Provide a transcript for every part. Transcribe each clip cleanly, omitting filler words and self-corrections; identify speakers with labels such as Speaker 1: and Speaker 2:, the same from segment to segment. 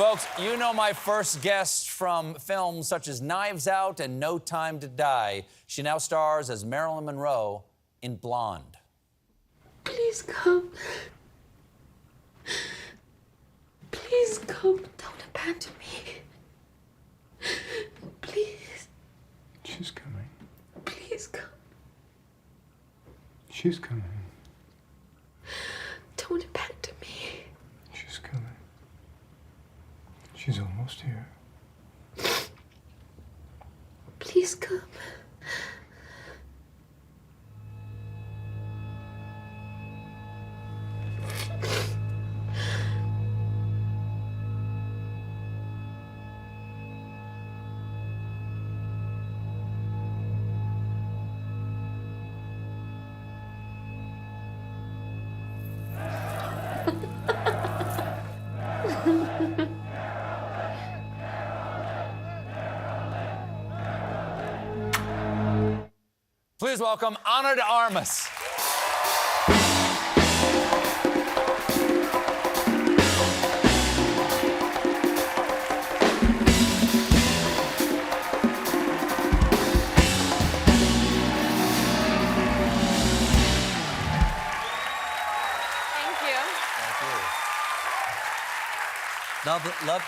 Speaker 1: Folks, you know my first guest from films such as Knives Out and No Time to Die. She now stars as Marilyn Monroe in Blonde.
Speaker 2: Please come. Please come. Don't abandon me. Please.
Speaker 3: She's coming.
Speaker 2: Please come.
Speaker 3: She's coming.
Speaker 2: Don't abandon me.
Speaker 3: She's coming. She's almost here.
Speaker 2: Please come.
Speaker 1: Please welcome Ana de Armas.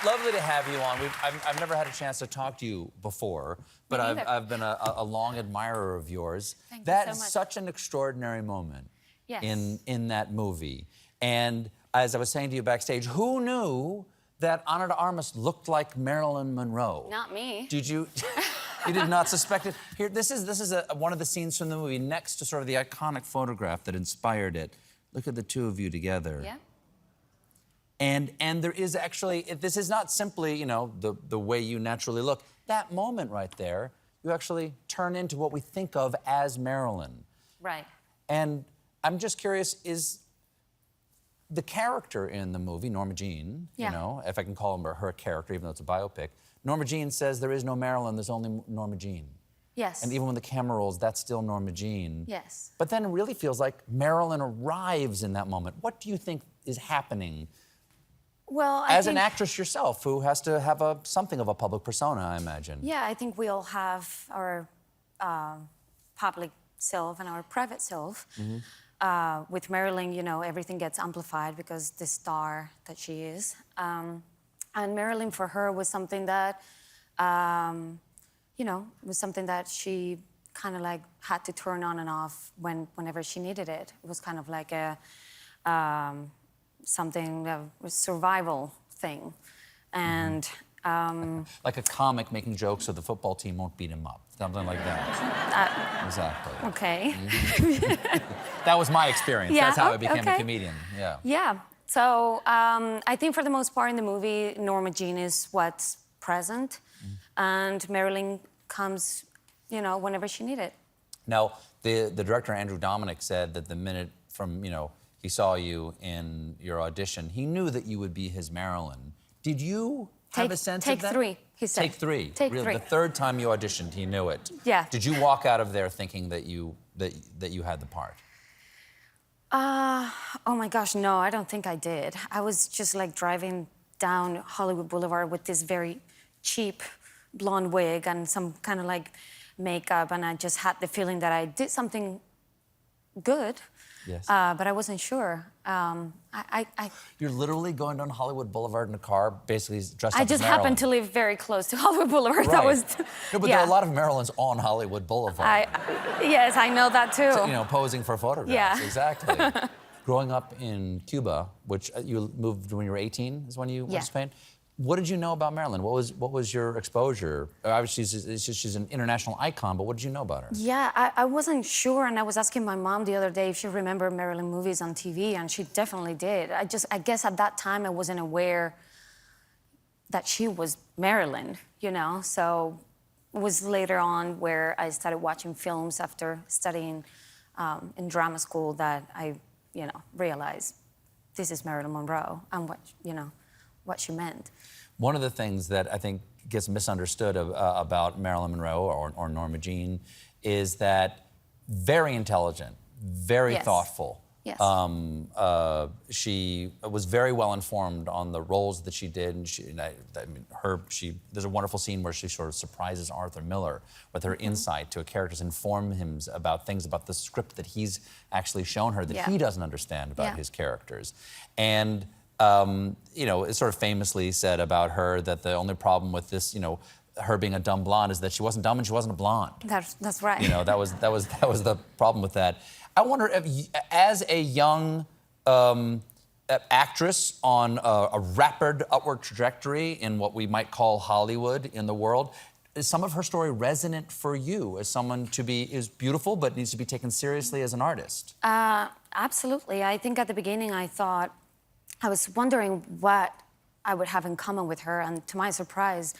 Speaker 1: Lovely to have you on. I've never had a chance to talk to you before, but I've been a long admirer of yours.
Speaker 4: Thank you
Speaker 1: That's
Speaker 4: so much.
Speaker 1: such an extraordinary moment
Speaker 4: Yes.
Speaker 1: in that movie. And as I was saying to you backstage, who knew that Ana de Armas looked like Marilyn Monroe?
Speaker 4: Not me.
Speaker 1: Did you? You did not suspect it. Here, this is one of the scenes from the movie next to sort of the iconic photograph that inspired it. Look at the two of you together.
Speaker 4: Yeah.
Speaker 1: And there is actually, this is not simply, you know, the way you naturally look. That moment right there, you actually turn into what we think of as Marilyn.
Speaker 4: Right.
Speaker 1: And I'm just curious, is the character in the movie, Norma Jean,
Speaker 4: Yeah.
Speaker 1: you know, if I can call her a character, even though it's a biopic, Norma Jean says there is no Marilyn, there's only Norma Jean.
Speaker 4: Yes.
Speaker 1: And even when the camera rolls, that's still Norma Jean.
Speaker 4: Yes.
Speaker 1: But then it really feels like Marilyn arrives in that moment. What do you think is happening?
Speaker 4: Well,
Speaker 1: As an actress yourself, who has to have something of a public persona, I imagine.
Speaker 4: Yeah, I think we all have our public self and our private self.
Speaker 1: Mm-hmm.
Speaker 4: With Marilyn, you know, everything gets amplified because the star that she is. And Marilyn, for her, was something that, you know, was something that she kind of like had to turn on and off whenever she needed it. It was kind of like a something that was survival thing. And
Speaker 1: Like a comic making jokes so the football team won't beat him up. Something like that. Exactly.
Speaker 4: okay.
Speaker 1: That was my experience.
Speaker 4: Yeah,
Speaker 1: That's how I became a
Speaker 4: okay.
Speaker 1: comedian. Yeah.
Speaker 4: Yeah. So I think for the most part in the movie, Norma Jean is what's present, and Marilyn comes, you know, whenever she needed.
Speaker 1: Now, the director, Andrew Dominic, said that the minute from, you know, he saw you in your audition, he knew that you would be his Marilyn. Did you have a sense of that?
Speaker 4: Take three, he said.
Speaker 1: Take three.
Speaker 4: Take
Speaker 1: Really?
Speaker 4: three.
Speaker 1: The third time you auditioned, he knew it.
Speaker 4: Yeah.
Speaker 1: Did you walk out of there thinking that you had the part?
Speaker 4: Oh my gosh, no, I don't think I did. I was just like driving down Hollywood Boulevard with this very cheap blonde wig and some kind of like makeup, and I just had the feeling that I did something good.
Speaker 1: Yes.
Speaker 4: But I wasn't sure.
Speaker 1: You're literally going down Hollywood Boulevard in a car, basically dressed up
Speaker 4: I
Speaker 1: as
Speaker 4: just
Speaker 1: Marilyn.
Speaker 4: happened to live very close to Hollywood Boulevard.
Speaker 1: Right.
Speaker 4: That was.
Speaker 1: No, but there are a lot of Marilyns on Hollywood Boulevard.
Speaker 4: Yes, I know that too.
Speaker 1: You know, posing for photographs.
Speaker 4: Yeah.
Speaker 1: Exactly. Growing up in Cuba, which you moved when you were 18, is when you went to Spain. What did you know about Marilyn? What was your exposure? Obviously, she's an international icon, but what did you know about her?
Speaker 4: Yeah, I wasn't sure, and I was asking my mom the other day if she remembered Marilyn movies on TV, and she definitely did. I guess at that time I wasn't aware that she was Marilyn, you know? So it was later on where I started watching films after studying in drama school that I, you know, realized this is Marilyn Monroe and what she meant.
Speaker 1: One of the things that I think gets misunderstood about Marilyn Monroe or Norma Jean is that very intelligent, very thoughtful,
Speaker 4: Yes.
Speaker 1: She was very well informed on the roles that she did, and there's a wonderful scene where she sort of surprises Arthur Miller with her insight to a character, inform him about things about the script that he's actually shown her that he doesn't understand about his characters. And it's sort of famously said about her that the only problem with this, her being a dumb blonde, is that she wasn't dumb and she wasn't a blonde.
Speaker 4: That's right.
Speaker 1: That was the problem with that. I wonder if, as a young actress on a rapid upward trajectory in what we might call Hollywood in the world, is some of her story resonant for you as someone is beautiful but needs to be taken seriously as an artist?
Speaker 4: Absolutely. I think at the beginning I was wondering what I would have in common with her, and to my surprise,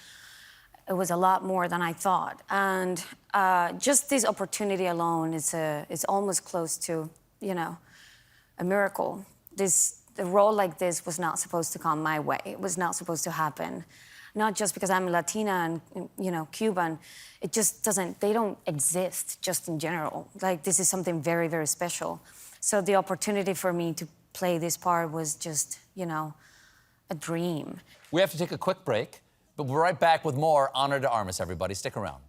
Speaker 4: it was a lot more than I thought. And just this opportunity alone is almost close to, a miracle. A role like this was not supposed to come my way. It was not supposed to happen. Not just because I'm Latina and, Cuban. It just they don't exist just in general. Like, this is something very, very special. So the opportunity for me to play this part was just, a dream.
Speaker 1: We have to take a quick break, but we're right back with more Ana de Armas, everybody. Stick around.